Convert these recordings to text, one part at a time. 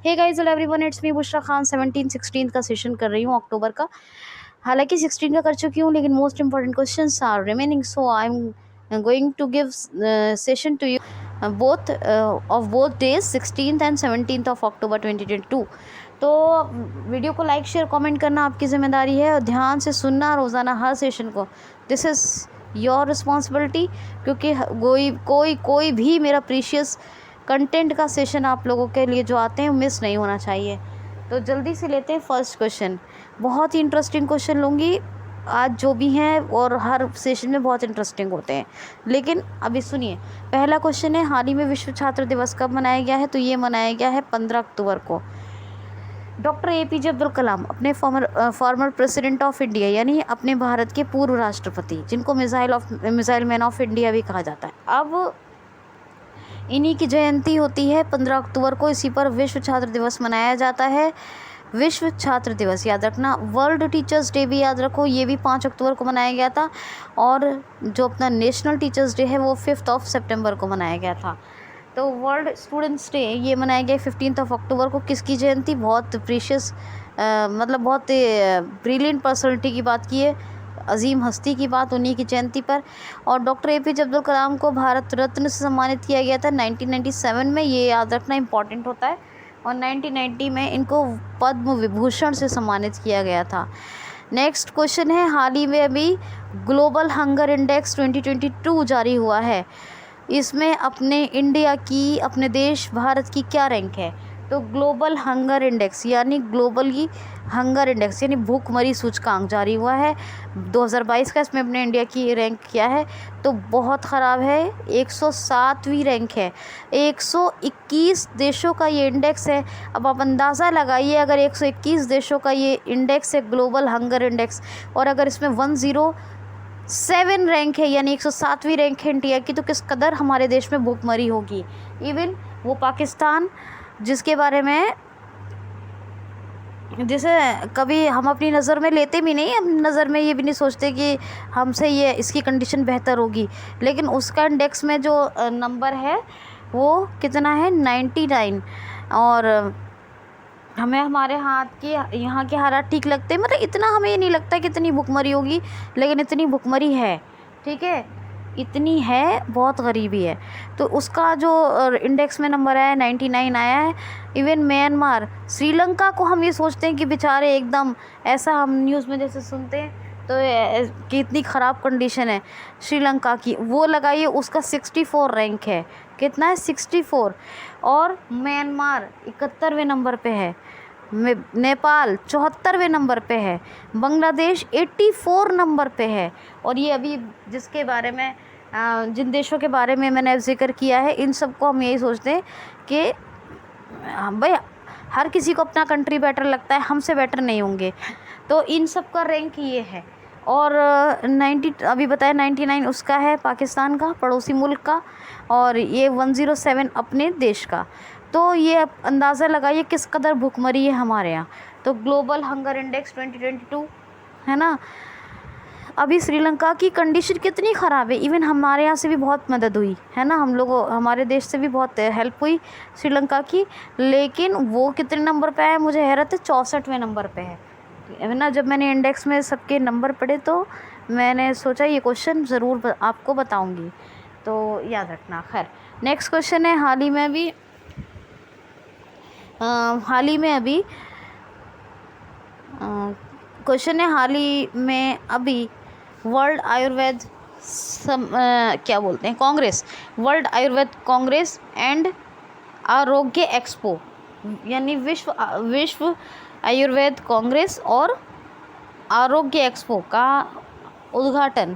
Hey guys hello everyone, it's me Bushra Khan. 17 16 का session कर रही हूँ अक्टूबर का। हालांकि 16 का कर चुकी हूँ, लेकिन most important questions are remaining, so I am going to give session to you both of both days 16th and 17th of October 2022। तो वीडियो को लाइक शेयर कमेंट करना आपकी ज़िम्मेदारी है और ध्यान से सुनना रोज़ाना हर सेशन को। दिस इज़ योर रिस्पॉन्सिबिलिटी, क्योंकि कोई भी मेरा प्रीशियस कंटेंट का सेशन आप लोगों के लिए जो आते हैं मिस नहीं होना चाहिए। तो जल्दी से लेते हैं फर्स्ट क्वेश्चन। बहुत ही इंटरेस्टिंग क्वेश्चन लूँगी आज जो भी हैं, और हर सेशन में बहुत इंटरेस्टिंग होते हैं। लेकिन अभी सुनिए, पहला क्वेश्चन है, हाल ही में विश्व छात्र दिवस कब मनाया गया है? तो ये मनाया गया है 15 अक्टूबर को। डॉक्टर APJ अब्दुल कलाम, अपने फॉर्मर प्रेसिडेंट ऑफ इंडिया, यानी अपने भारत के पूर्व राष्ट्रपति, जिनको मिसाइल मैन ऑफ इंडिया भी कहा जाता है, अब इन्हीं की जयंती होती है 15 अक्टूबर को। इसी पर विश्व छात्र दिवस मनाया जाता है। विश्व छात्र दिवस याद रखना। वर्ल्ड टीचर्स डे भी याद रखो, ये भी 5 अक्टूबर को मनाया गया था। और जो अपना नेशनल टीचर्स डे है वो 5 सितंबर को मनाया गया था। तो वर्ल्ड स्टूडेंट्स डे ये मनाया गया 15 अक्टूबर को। किसकी जयंती? बहुत प्रीशियस मतलब बहुत ब्रिलियंट पर्सनैलिटी की बात की है, अजीम हस्ती की बात, उन्हीं की जयंती पर। और डॉक्टर APJ अब्दुल कलाम को भारत रत्न से सम्मानित किया गया था 1997 में, ये याद रखना इंपॉर्टेंट होता है। और 1990 में इनको पद्म विभूषण से सम्मानित किया गया था। नेक्स्ट क्वेश्चन है, हाल ही में अभी ग्लोबल हंगर इंडेक्स 2022 जारी हुआ है। इसमें अपने इंडिया की, अपने देश भारत की क्या रैंक है? तो ग्लोबल हंगर इंडेक्स यानी ग्लोबल की हंगर इंडेक्स यानी भूखमरी सूचकांक जारी हुआ है 2022 का। इसमें अपने इंडिया की रैंक क्या है? तो बहुत ख़राब है, 107वीं रैंक है। 121 देशों का ये इंडेक्स है। अब आप अंदाज़ा लगाइए, अगर 121 देशों का ये इंडेक्स है ग्लोबल हंगर इंडेक्स, और अगर इसमें 107 रैंक है यानी 107वीं रैंक है इंडिया की, तो किस कदर हमारे देश में भूखमरी होगी। इवन वो पाकिस्तान, जिसके बारे में जैसे कभी हम अपनी नज़र में लेते भी नहीं, हम नज़र में ये भी नहीं सोचते कि हमसे ये इसकी कंडीशन बेहतर होगी, लेकिन उसका इंडेक्स में जो नंबर है वो कितना है? 99। और हमें हमारे हाथ के यहाँ के हालात ठीक लगते हैं, मतलब इतना हमें ये नहीं लगता कि इतनी भुखमरी होगी, लेकिन इतनी भुखमरी है। ठीक है, इतनी है, बहुत गरीबी है। तो उसका जो इंडेक्स में नंबर आया है 99 आया है। इवन म्यांमार, श्रीलंका को हम ये सोचते हैं कि बेचारे एकदम, ऐसा हम न्यूज़ में जैसे सुनते हैं तो कि इतनी ख़राब कंडीशन है श्रीलंका की, वो लगाइए उसका 64 रैंक है। कितना है? 64। और म्यांमार 71वें नंबर पे है। नेपाल 74वें नंबर पे है। बांग्लादेश 84 नंबर पे है। और ये अभी जिसके बारे में जिन देशों के बारे में मैंने जिक्र किया है, इन सबको हम यही सोचते हैं कि भाई हर किसी को अपना कंट्री बेटर लगता है, हमसे बेटर नहीं होंगे। तो इन सब का रैंक ये है। और 90 अभी बताया 99 उसका है पाकिस्तान का, पड़ोसी मुल्क का, और ये 107 अपने देश का। तो ये अंदाज़ा लगाइए किस कदर भुखमरी है हमारे यहाँ। तो ग्लोबल हंगर इंडेक्स 2022 है ना। अभी श्रीलंका की कंडीशन कितनी ख़राब है, इवन हमारे यहाँ से भी बहुत मदद हुई है ना, हम लोगों हमारे देश से भी बहुत हेल्प हुई श्रीलंका की, लेकिन वो कितने नंबर पे है मुझे हैरत है, 64वें नंबर पे है ना। जब मैंने इंडेक्स में सबके नंबर पढ़े तो मैंने सोचा ये क्वेश्चन ज़रूर आपको बताऊंगी, तो याद रखना। खैर, नेक्स्ट क्वेश्चन है, हाल ही में अभी क्वेश्चन है, हाल ही में अभी वर्ल्ड आयुर्वेद क्या बोलते हैं, कांग्रेस, वर्ल्ड आयुर्वेद कांग्रेस एंड आरोग्य एक्सपो, यानी विश्व आयुर्वेद कांग्रेस और आरोग्य एक्सपो का उद्घाटन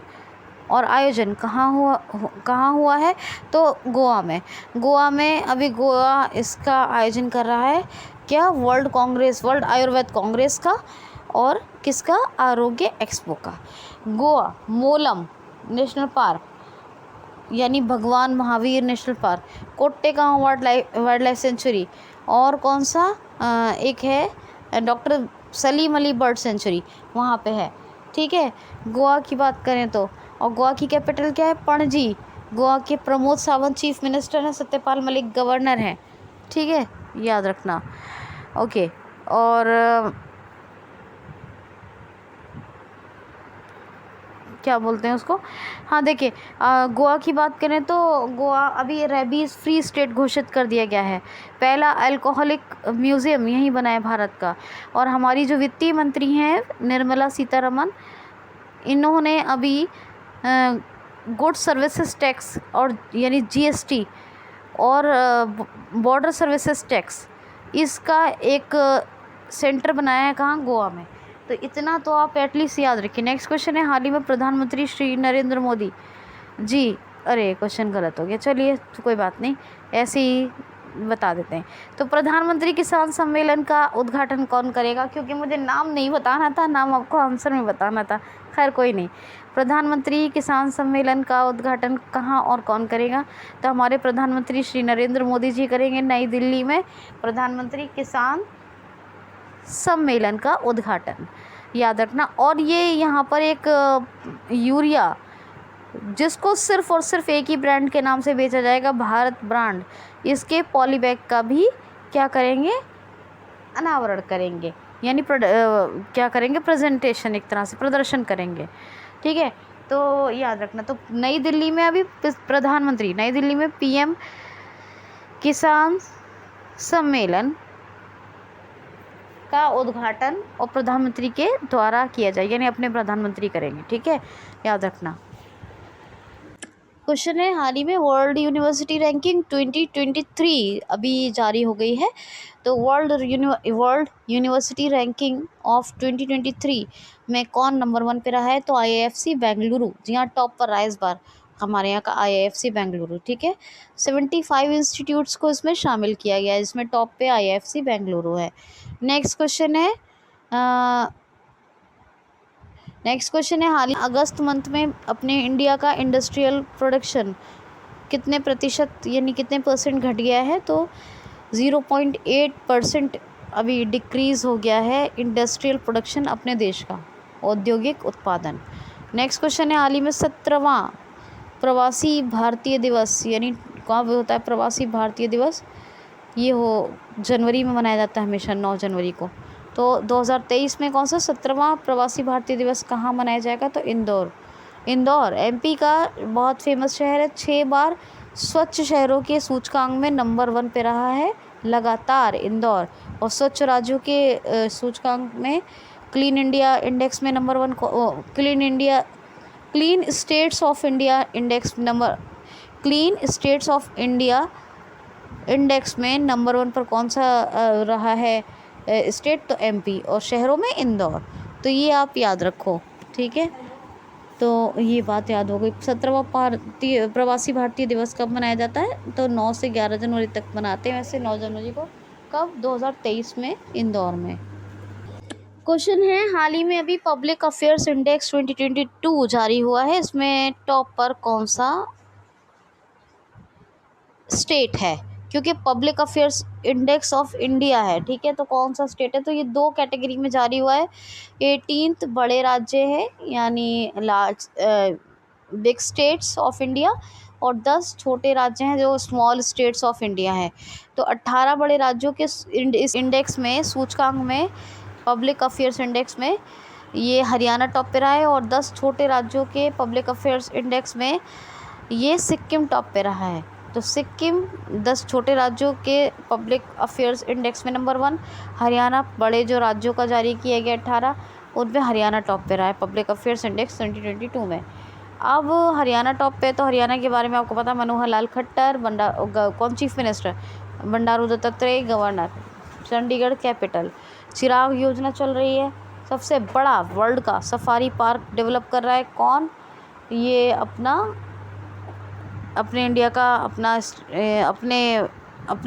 और आयोजन कहाँ हुआ है? तो गोवा में अभी गोवा इसका आयोजन कर रहा है। क्या? वर्ल्ड आयुर्वेद कांग्रेस का और किसका? आरोग्य एक्सपो का। गोवा मोलम नेशनल पार्क यानी भगवान Mahavir national park, Cotigao wildlife sanctuary, और कौन सा एक है doctor Salim Ali bird sanctuary, वहाँ पे है। ठीक है, गोवा की बात करें तो, और गोवा की कैपिटल क्या है? पणजी। गोवा के प्रमोद सावंत चीफ मिनिस्टर हैं, सत्यपाल मलिक गवर्नर हैं। ठीक है, याद रखना। ओके। और क्या बोलते हैं उसको, हाँ देखिए, गोवा की बात करें तो गोवा अभी रेबीज़ फ्री स्टेट घोषित कर दिया गया है। पहला अल्कोहलिक म्यूज़ियम यहीं बना है भारत का। और हमारी जो वित्तीय मंत्री हैं निर्मला सीतारमन, इन्होंने अभी गुड सर्विसेज टैक्स और यानी जीएसटी और बॉर्डर सर्विसेज टैक्स, इसका एक सेंटर बनाया है कहाँ, गोवा में। तो इतना तो आप एटलीस्ट याद रखिए। नेक्स्ट क्वेश्चन है, हाल ही में प्रधानमंत्री श्री नरेंद्र मोदी जी, अरे क्वेश्चन गलत हो गया, चलिए तो कोई बात नहीं, ऐसे ही बता देते हैं। तो प्रधानमंत्री किसान सम्मेलन का उद्घाटन कौन करेगा, क्योंकि मुझे नाम नहीं बताना था, नाम आपको आंसर में बताना था, खैर कोई नहीं। प्रधानमंत्री किसान सम्मेलन का उद्घाटन कहाँ और कौन करेगा, तो हमारे प्रधानमंत्री श्री नरेंद्र मोदी जी करेंगे नई दिल्ली में प्रधानमंत्री किसान सम्मेलन का उद्घाटन, याद रखना। और ये यहाँ पर एक यूरिया जिसको सिर्फ़ और सिर्फ एक ही ब्रांड के नाम से बेचा जाएगा, भारत ब्रांड, इसके पॉलीबैग का भी क्या करेंगे, अनावरण करेंगे, यानी क्या करेंगे, प्रेजेंटेशन, एक तरह से प्रदर्शन करेंगे, ठीक है। तो याद रखना। तो नई दिल्ली में अभी प्रधानमंत्री, नई दिल्ली में पीएम किसान सम्मेलन का उद्घाटन और प्रधानमंत्री के द्वारा किया जाएगा, यानी अपने प्रधानमंत्री करेंगे, ठीक है, याद रखना। क्वेश्चन है, हाल ही में वर्ल्ड यूनिवर्सिटी रैंकिंग 2023 अभी जारी हो गई है। तो वर्ल्ड यूनिवर्सिटी रैंकिंग ऑफ 2023 में कौन नंबर 1 पे रहा है, तो आईआईएफसी बेंगलुरु, जी हाँ, टॉप पर रहा है इस बार हमारे यहाँ का आईआईएफसी बेंगलुरु, ठीक है। 75 इंस्टीट्यूट्स को इसमें शामिल किया गया है, जिसमें टॉप पे आईआईएफसी बेंगलुरु है। नेक्स्ट क्वेश्चन है, हाल ही अगस्त मंथ में अपने इंडिया का इंडस्ट्रियल प्रोडक्शन कितने प्रतिशत यानी कितने परसेंट घट गया है, तो 0.8% अभी डिक्रीज़ हो गया है इंडस्ट्रियल प्रोडक्शन अपने देश का, औद्योगिक उत्पादन। नेक्स्ट क्वेश्चन है, हाल ही में 17वां प्रवासी भारतीय दिवस, यानी कब होता है प्रवासी भारतीय दिवस, ये जनवरी में मनाया जाता है हमेशा 9 जनवरी को। तो 2023 में कौन सा 17वां प्रवासी भारतीय दिवस कहाँ मनाया जाएगा, तो इंदौर एमपी का बहुत फेमस शहर है, 6 बार स्वच्छ शहरों के सूचकांक में नंबर 1 पे रहा है लगातार इंदौर। और स्वच्छ राज्यों के सूचकांक में क्लीन इंडिया इंडेक्स में number 1, clean states of India index में नंबर 1 पर कौन सा रहा है स्टेट, तो एमपी, और शहरों में इंदौर। तो ये आप याद रखो, ठीक है। तो ये बात याद हो गई। 17वां प्रवासी भारतीय दिवस कब मनाया जाता है, तो 9 से 11 जनवरी तक मनाते हैं, वैसे 9 जनवरी को, कब, 2023 में इंदौर में। क्वेश्चन है, हाल ही में अभी पब्लिक अफेयर्स इंडेक्स 2022 जारी हुआ है, इसमें टॉप पर कौन सा स्टेट है, क्योंकि public affairs index of India है, ठीक है, तो कौन सा स्टेट है, तो ये 2 कैटेगरी में जारी हुआ है। 18th बड़े राज्य है, यानी large big states of India, और 10 छोटे राज्य हैं जो स्मॉल स्टेट्स ऑफ इंडिया है। तो 18 बड़े राज्यों के इस इंडेक्स में, सूचकांक में, पब्लिक अफेयर्स इंडेक्स में ये हरियाणा टॉप पे रहा है, और 10 छोटे राज्यों के पब्लिक अफेयर्स इंडेक्स में ये सिक्किम टॉप पे रहा है। तो सिक्किम 10 छोटे राज्यों के पब्लिक अफेयर्स इंडेक्स में नंबर 1, हरियाणा बड़े जो राज्यों का जारी किया गया 18, उनमें हरियाणा टॉप पे रहा है पब्लिक अफेयर्स इंडेक्स 2022 में। अब हरियाणा टॉप पे, तो हरियाणा के बारे में आपको पता, मनोहर लाल खट्टर कौन chief minister, Bandaru Dattatreya governor, Chandigarh capital, Chirag योजना चल रही है, सबसे बड़ा वर्ल्ड का सफारी पार्क डेवलप कर रहा है कौन, ये अपने इंडिया का अपना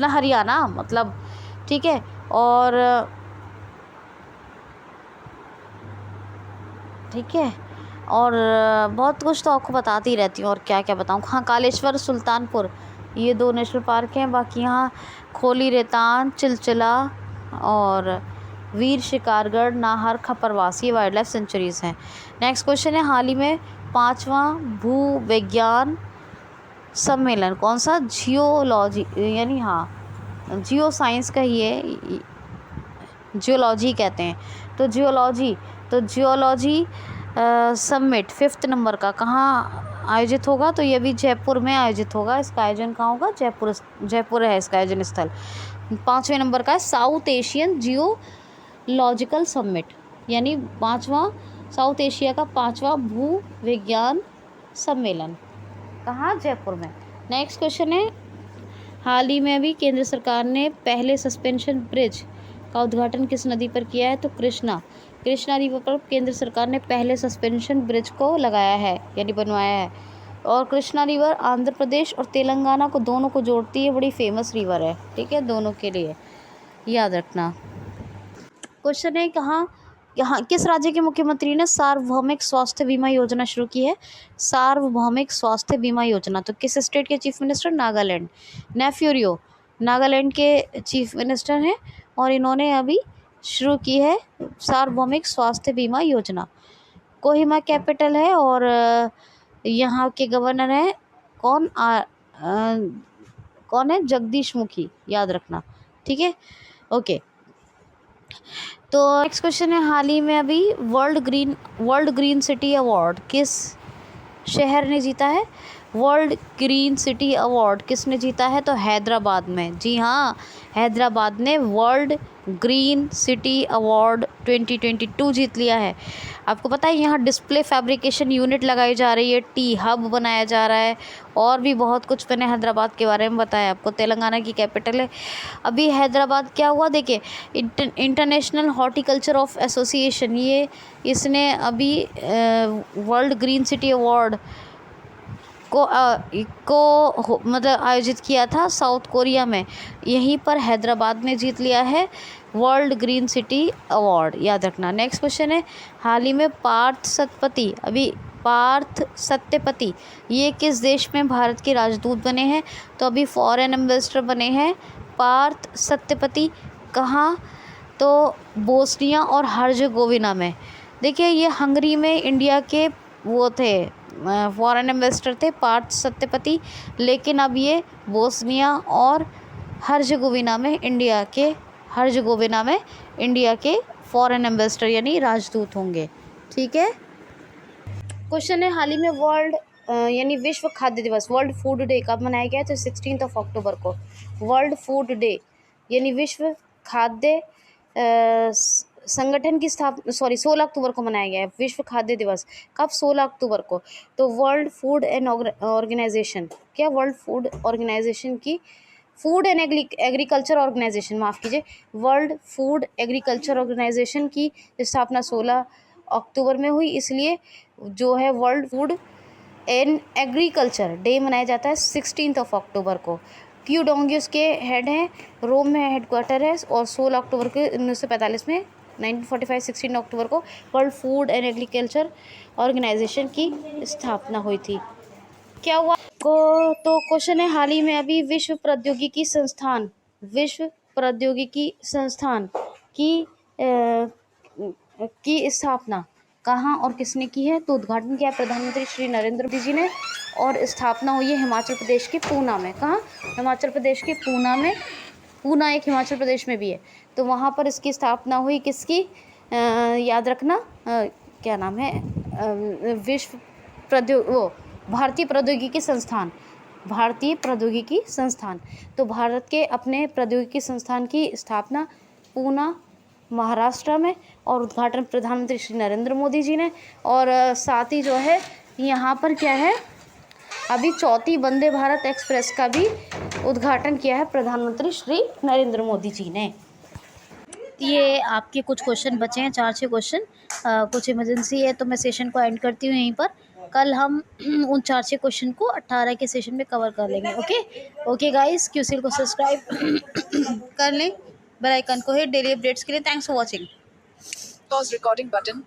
हरियाणा, मतलब, ठीक है। और ठीक है, और बहुत कुछ तो आपको बताती रहती हूँ, और क्या क्या बताऊँ। हाँ, कालेश्वर, सुल्तानपुर, ये 2 नेशनल पार्क हैं, बाकी यहाँ खोली रेतान, चिलचिला और वीर शिकारगढ़, नाहर, खपरवास, ये वाइल्ड लाइफ सेंचुरीज़ हैं। नेक्स्ट क्वेश्चन है, हाल ही में 5वां भू विज्ञान सम्मेलन कौन सा, जियोलॉजी, यानी हाँ जियो साइंस का ही है, जियोलॉजी कहते हैं। तो जियोलॉजी समिट 5th नंबर का कहाँ आयोजित होगा? तो ये भी जयपुर में आयोजित होगा। इसका आयोजन कहाँ होगा? जयपुर है इसका आयोजन स्थल। 5वें नंबर का है साउथ एशियन जियोलॉजिकल समिट, यानी 5वां साउथ एशिया का 5वां भू विज्ञान सम्मेलन, कहाँ? जयपुर में। नेक्स्ट क्वेश्चन है, हाल ही में अभी केंद्र सरकार ने पहले सस्पेंशन ब्रिज का उद्घाटन किस नदी पर किया है? तो कृष्णा रिवर पर केंद्र सरकार ने पहले सस्पेंशन ब्रिज को लगाया है, यानी बनवाया है। और कृष्णा रिवर आंध्र प्रदेश और तेलंगाना को दोनों को जोड़ती है, बड़ी फेमस रिवर है, ठीक है, दोनों के लिए याद रखना। क्वेश्चन है, यहाँ किस राज्य के मुख्यमंत्री ने सार्वभौमिक स्वास्थ्य बीमा योजना शुरू की है? सार्वभौमिक स्वास्थ्य बीमा योजना। तो किस स्टेट के चीफ मिनिस्टर? नागालैंड। नेफ्यूरियो नागालैंड के चीफ मिनिस्टर हैं और इन्होंने अभी शुरू की है सार्वभौमिक स्वास्थ्य बीमा योजना। कोहिमा कैपिटल है और यहाँ के गवर्नर हैं कौन है? जगदीश मुखी, याद रखना, ठीक है, ओके। तो नेक्स्ट क्वेश्चन है, हाल ही में अभी वर्ल्ड ग्रीन सिटी अवार्ड किस शहर ने जीता है? वर्ल्ड ग्रीन सिटी अवार्ड किसने जीता है? तो हैदराबाद में, जी हाँ, हैदराबाद ने वर्ल्ड ग्रीन सिटी अवार्ड 2022 जीत लिया है। आपको पता है यहाँ डिस्प्ले फैब्रिकेशन यूनिट लगाई जा रही है, टी हब बनाया जा रहा है, और भी बहुत कुछ मैंने हैदराबाद के बारे में बताया आपको। तेलंगाना की कैपिटल है। अभी हैदराबाद क्या हुआ देखिए, इंटरनेशनल हॉर्टिकल्चर ऑफ एसोसिएशन, ये इसने अभी वर्ल्ड ग्रीन सिटी अवार्ड को मतलब आयोजित किया था साउथ कोरिया में। यहीं पर हैदराबाद ने जीत लिया है वर्ल्ड ग्रीन सिटी अवार्ड, याद रखना। नेक्स्ट क्वेश्चन है, हाल ही में पार्थ सत्यपति ये किस देश में भारत के राजदूत बने हैं? तो अभी फॉरेन एम्बेसडर बने हैं पार्थ सत्यपति, कहाँ? तो बोस्निया और हर्जेगोविना में। देखिए ये हंगरी में इंडिया के वो थे, फॉरेन एम्बेसडर थे पार्थ सत्यपति, लेकिन अब ये बोस्निया और हर्जेगोविना में इंडिया के फॉरेन एम्बेसडर यानी राजदूत होंगे, ठीक है। क्वेश्चन है, हाल ही में यानी विश्व खाद्य दिवस, वर्ल्ड फूड डे कब मनाया गया? तो 16 अक्टूबर को। वर्ल्ड फूड डे यानी विश्व खाद्य संगठन की स्थापना 16 अक्टूबर को मनाया गया है विश्व खाद्य दिवस। कब? 16 अक्टूबर को। तो वर्ल्ड फूड एंड ऑर्गेनाइजेशन, क्या? वर्ल्ड फूड ऑर्गेनाइजेशन की फूड एंड एग्रीकल्चर ऑर्गेनाइजेशन, माफ़ कीजिए, वर्ल्ड फूड एग्रीकल्चर ऑर्गेनाइजेशन की स्थापना 16 अक्टूबर में हुई, इसलिए जो है world food and agriculture day मनाया जाता है 16 अक्टूबर को। क्यू डोंगियस के हेड हैं, रोम में हेडक्वार्टर है, और 16 अक्टूबर के 1945 में 1945 16 अक्टूबर को world food and agriculture organisation की स्थापना हुई थी। क्या हुआ तो क्वेश्चन है, हाल ही में अभी विश्व प्रौद्योगिकी संस्थान की स्थापना कहाँ और किसने की है? तो उद्घाटन किया प्रधानमंत्री श्री नरेंद्र मोदी जी ने, और स्थापना हुई है हिमाचल प्रदेश के पूना में। कहाँ? हिमाचल प्रदेश के पूना में। पूना एक हिमाचल प्रदेश में भी है, तो वहाँ पर इसकी स्थापना हुई। किसकी? याद रखना, क्या नाम है? भारतीय प्रौद्योगिकी संस्थान। तो भारत के अपने प्रौद्योगिकी संस्थान की स्थापना पूना महाराष्ट्र में, और उद्घाटन प्रधानमंत्री श्री नरेंद्र मोदी जी ने। और साथ ही जो है यहाँ पर क्या है, अभी 4थी वंदे भारत एक्सप्रेस का भी उद्घाटन किया है प्रधानमंत्री श्री नरेंद्र मोदी जी ने। ये आपके कुछ क्वेश्चन बचे हैं, 4-6 क्वेश्चन, कुछ इमरजेंसी है तो मैं सेशन को एंड करती हूँ यहीं पर। कल हम उन 4-6 क्वेश्चन को 18 के सेशन में कवर कर लेंगे। ओके गाइस, क्यूसील को सब्सक्राइब कर लें, बेल आइकन को हिट डेली अपडेट्स के लिए। Thanks for watching. Pause recording button.